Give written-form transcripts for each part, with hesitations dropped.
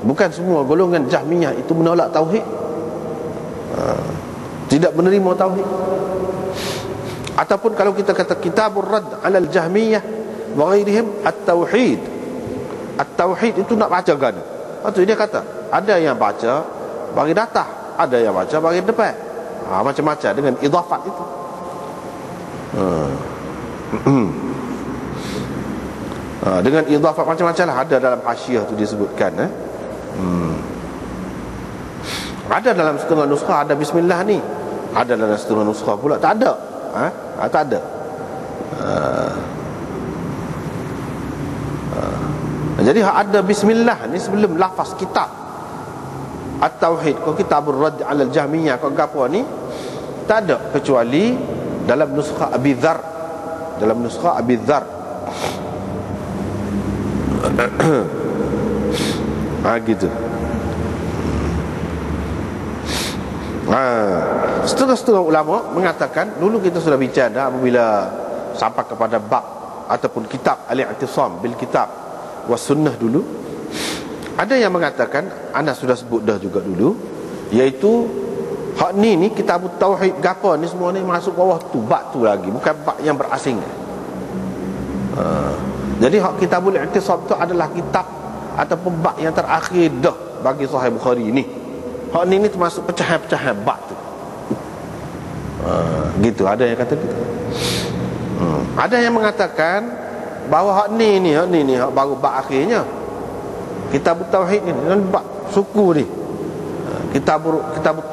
Bukan semua golongan Jahmiyah itu menolak tauhid, tidak menerima tauhid. Ataupun kalau kita kata kitabur rad 'ala al-Jahmiyah wa ghairihim at-tauhid. At-tauhid itu nak baca kan? Lepas tu dia kata ada yang baca bagi datang, ada yang baca bagi depan. Macam-macam dengan idafat itu. Dengan idafat macam-macam lah. Ada dalam hasyiah tu disebutkan. Ada dalam setengah nuskah ada bismillah ni, ada dalam setengah nuskah pula tak ada. Tak ada. Jadi ada bismillah ni sebelum lafaz kitab at-tauhid. Kalau kitabur rad 'ala al-Jahmiyah kau gapo ni tak ada kecuali dalam nuskah Abi Dzar. Dalam nuskah Abi Dzar. Gitu. Setengah-setengah ulama mengatakan, dulu kita sudah bicara apabila sampai kepada bab ataupun kitab al-i'tisam bil kitab was sunnah dulu, ada yang mengatakan, anda sudah sebut dah juga dulu, iaitu hak ni kitab tauhid gapo ni semua ni masuk bawah tu, bab tu lagi, bukan bab yang berasing. Jadi hak kitabul i'tisam tu adalah kitab ataupun bab yang terakhir dah bagi Sahih Bukhari ni. Hak ni termasuk pecahan-pecahan bab tu. Gitu, ada yang kata gitu. Ada yang mengatakan bahawa hak ni hak baru bab akhirnya. Kitab tauhid ni bab suku ni. Kitab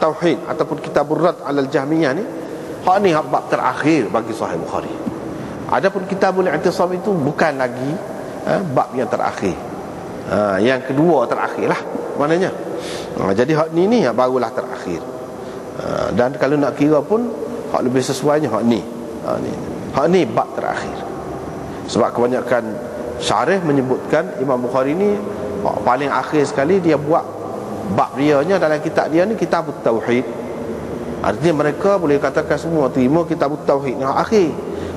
tauhid ataupun kitabur rad 'ala al-Jahmiyah ni, hak ni hak bab terakhir bagi Sahih Bukhari. Adapun kitabul i'tisam itu bukan lagi bab yang terakhir. Yang kedua terakhir lah maknanya. Jadi hak ni hak barulah terakhir. Dan kalau nak kira pun hak lebih sesuainya hak ni. Hak ni bab terakhir. Sebab kebanyakan syarih menyebutkan Imam Bukhari ni paling akhir sekali dia buat bab dia nya dalam kitab dia ni kitabut tauhid. Artinya mereka boleh katakan semua terima kitabut tauhid ni akhir.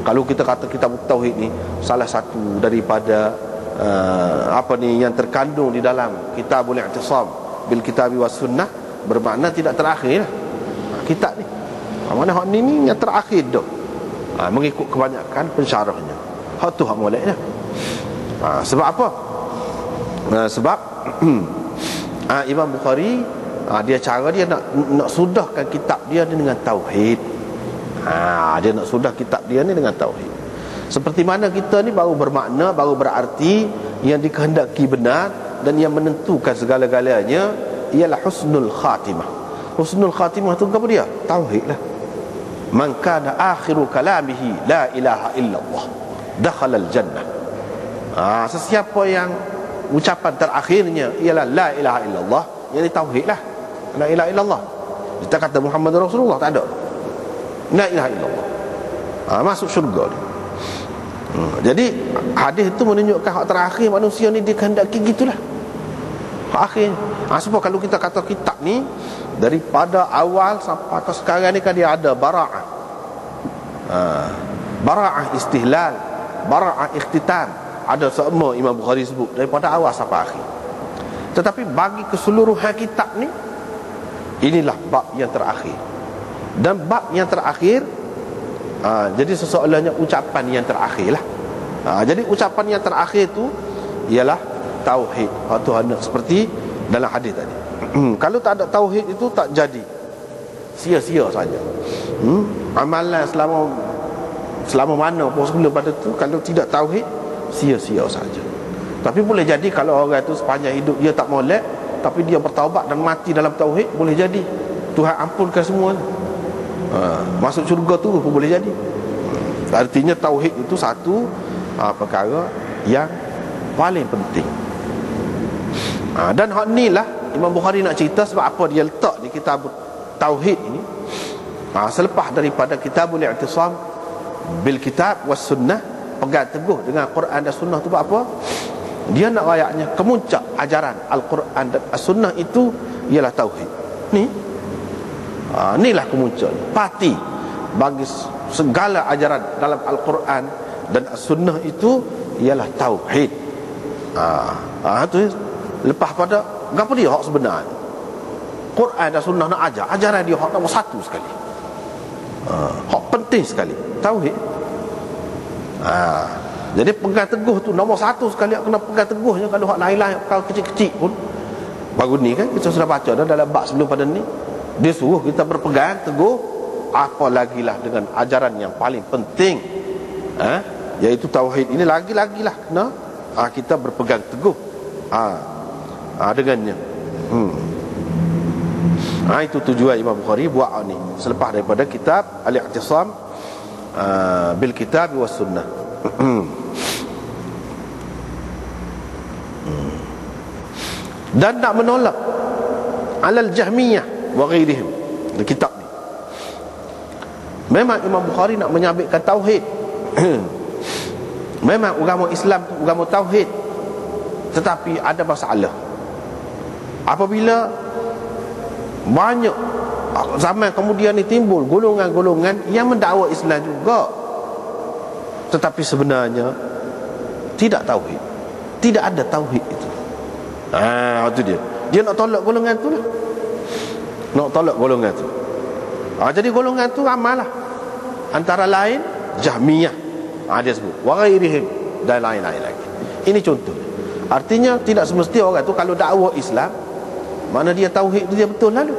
Kalau kita kata kitabut tauhid ni salah satu daripada yang terkandung di dalam kitabul i'tisam bil kitabi was sunnah, bermakna tidak terakhir lah kitab ni. Mana hak ni yang terakhir dah. Mengikut kebanyakan pensyarahnya. Hak tu hak moleknya. Sebab apa? Sebab Imam Bukhari dia cara dia nak sudahkan kitab dia ni dengan tauhid. Dia nak sudah kitab dia ni dengan tauhid. Seperti mana kita ni baru bermakna, baru berarti yang dikehendaki benar dan yang menentukan segala-galanya ialah husnul khatimah. Husnul khatimah tu apa dia? Tauhid lah. Man kana akhiru kalamihi la ilaha illallah dakhala al-jannah. Sesiapa yang ucapan terakhirnya ialah la ilaha illallah, jadi tauhid lah. La ilaha illallah. Kita kata Muhammad Rasulullah, tak ada. La ilaha illallah. Masuk syurga ni. Jadi hadis itu menunjukkan hak terakhir manusia ni dikehendaki gitulah. Hak akhir. Sebab kalau kita kata kitab ni daripada awal sampai ke sekarang ni kan dia ada bara'ah. Bara'ah istihlal, bara'ah ikhtitam. Ada semua Imam Bukhari sebut daripada awal sampai akhir. Tetapi bagi keseluruhan kitab ni, inilah bab yang terakhir. Dan bab yang terakhir, jadi sesoalnya ucapan yang terakhir lah. Jadi ucapan yang terakhir tu ialah tauhid. Tuhan seperti dalam hadis tadi. Kalau tak ada tauhid itu tak jadi, sia-sia saja. Amalan selama mana pun sebelum pada tu, kalau tidak tauhid, sia-sia saja. Tapi boleh jadi kalau orang tu sepanjang hidup dia tak molek, tapi dia bertaubat dan mati dalam tauhid, boleh jadi Tuhan ampunkan semua. Masuk syurga tu pun boleh jadi. Artinya tauhid itu satu perkara yang paling penting. Dan hak ni lah Imam Bukhari nak cerita sebab apa dia letak di kitab tauhid ini. Selepas daripada kitabul i'tisam bil kitab was sunnah, pegang teguh dengan Quran dan sunnah tu apa? Dia nak ayatnya kemuncak ajaran Al-Quran dan As-Sunnah itu ialah tauhid. Inilah kemuncak pati bagi segala ajaran dalam Al-Quran dan As-Sunnah itu ialah tauhid. Itu lepas pada Gapo dia hak sebenarnya? Quran dan sunnah nak ajar, ajaran dia hak nombor satu sekali. Hak penting sekali, tauhid. Jadi pegang teguh tu nombor satu sekali, kena pegang teguhnya. Kalau hak lain-lain, kalau kecil-kecil pun, baru ni kan kita sudah baca dah dalam bab sebelum pada ni, dia suruh kita berpegang teguh, apa lagi lah dengan ajaran yang paling penting, iaitu tauhid. Ini lagi-lagi lah kena kita berpegang teguh dengannya. Itu tujuan Imam Bukhari buat ni selepas daripada kitab Al-I'tisam bil Kitab was Sunnah. Dan nak menolak alal Jahmiyah wa ghairihim di kitab ni. Memang Imam Bukhari nak menyabitkan tauhid. Memang agama Islam tu agama tauhid, tetapi ada masalah. Apabila banyak zaman kemudian ni timbul golongan-golongan yang mendakwa Islam juga, tetapi sebenarnya tidak tauhid, tidak ada tauhid itu. Itu dia nak tolak golongan tu lah, nak tolak golongan tu. Jadi golongan tu ramailah, antara lain Jahmiyah, dia sebut wa ghairihim, dan lain-lain lagi. Ini contoh. Artinya tidak semesti orang tu kalau dakwa Islam, mana dia tauhid dia betul lalu.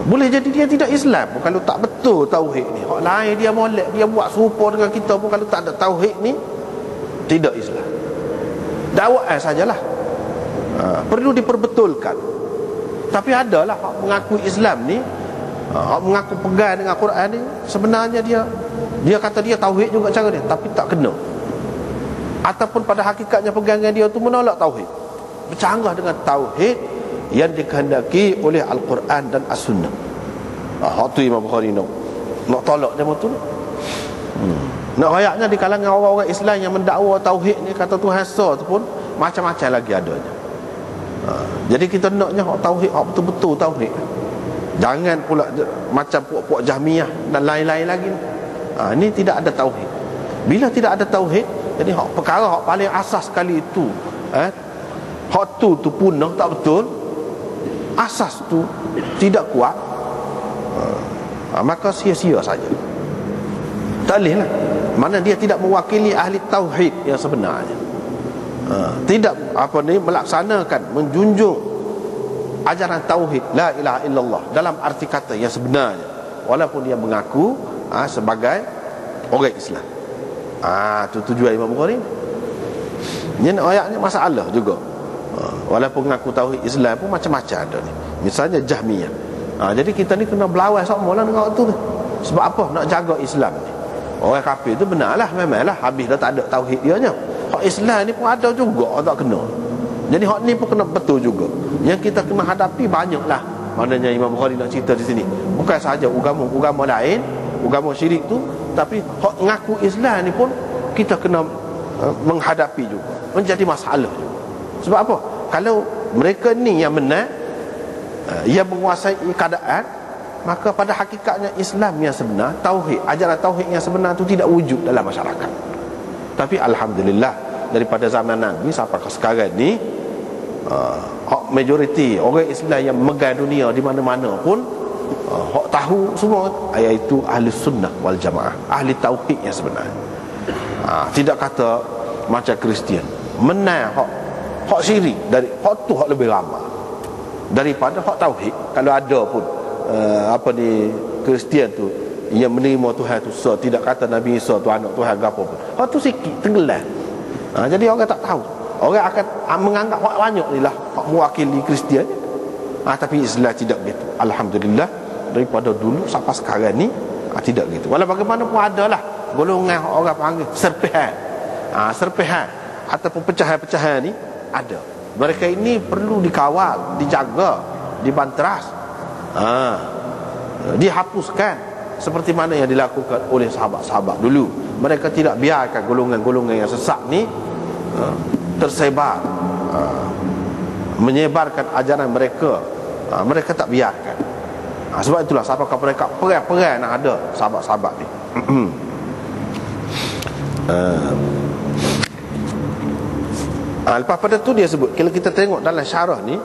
Boleh jadi dia tidak Islam pun kalau tak betul tauhid ni. Hak lain dia molek, dia buat serupa dengan kita pun, kalau tak ada tauhid ni tidak Islam. Dakwaan sajalah. Perlu diperbetulkan. Tapi adalah hak mengaku Islam ni, hak mengaku pegang dengan Quran ni, sebenarnya dia kata dia tauhid juga cara dia, tapi tak kena. Ataupun pada hakikatnya pegangan dia tu menolak tauhid, bercanggah dengan tauhid yang dikehendaki oleh Al-Quran dan As-Sunnah. Hak tu Imam Bukhari nak tolak dia betul. Nak rayaknya di kalangan orang-orang Islam yang mendakwa tauhid ni, kata Tuhan Esa tu pun macam-macam lagi adanya. Jadi kita naknya hak tauhid, hak betul-betul tauhid. Jangan pula macam puak-puak Jahmiyah dan lain-lain lagi. Ini tidak ada tauhid. Bila tidak ada tauhid, jadi hak perkara hak paling asas sekali itu, hak tu punah, tak betul, asas tu tidak kuat, maka sia-sia saja. Tak boleh lah. Mana dia tidak mewakili ahli tauhid yang sebenarnya. Tidak melaksanakan, menjunjung ajaran tauhid la ilaha illallah dalam arti kata yang sebenarnya, walaupun dia mengaku sebagai orang Islam. Itu tujuan Imam Bukhari. Ini ayatnya masalah juga. Walaupun mengaku tauhid Islam pun macam-macam ada ni. Misalnya Jahmiyah. Jadi kita ni kena berlawan sama lah dengan waktu tu. Sebab apa? Nak jaga Islam ni. Orang kafir tu benarlah, memanglah habis dah tak ada tauhid dia nya. Hak Islam ni pun ada juga, tak kena. Jadi hak ni pun kena betul juga. Yang kita kena hadapi banyaklah. Maknanya Imam Bukhari nak cerita di sini, bukan sahaja agama lain, agama syirik tu, tapi hak ngaku Islam ni pun kita kena menghadapi juga. Menjadi masalah juga. Sebab apa? Kalau mereka ni yang benar, yang menguasai keadaan, maka pada hakikatnya Islam yang sebenar, tauhid, ajaran tauhid yang sebenar itu tidak wujud dalam masyarakat. Tapi alhamdulillah, daripada zaman Nabi sampai ke sekarang ni, majoriti orang Islam yang memegang dunia di mana-mana pun hak tahu semua, iaitu ahli sunnah wal jamaah, ahli tauhid yang sebenar. Tidak kata macam Kristian menang hak syirik, dari hak tu hak lebih ramai daripada hak tauhid. Kalau ada pun Kristian tu yang menerima Tuhan tu tidak kata Nabi Isa tu anak Tuhan ke apa pun, hak tu sikit tenggelam. Jadi orang tak tahu, orang akan menganggap hak banyak ni lah hak mewakili Kristian. Tapi Islam tidak gitu. Alhamdulillah, daripada dulu sampai sekarang ni tidak gitu. Walau bagaimanapun adalah golongan orang panggil serpihan, serpihan ataupun pecahan-pecahan ni ada. Mereka ini perlu dikawal, dijaga, dibanteras, dihapuskan seperti mana yang dilakukan oleh sahabat-sahabat dulu. Mereka tidak biarkan golongan-golongan yang sesat ni tersebar, menyebarkan ajaran mereka. Mereka tak biarkan. Sebab itulah sampai mereka perang-perang nak ada sahabat-sahabat ni. Lepas pada tu dia sebut, kalau kita tengok dalam syarah ni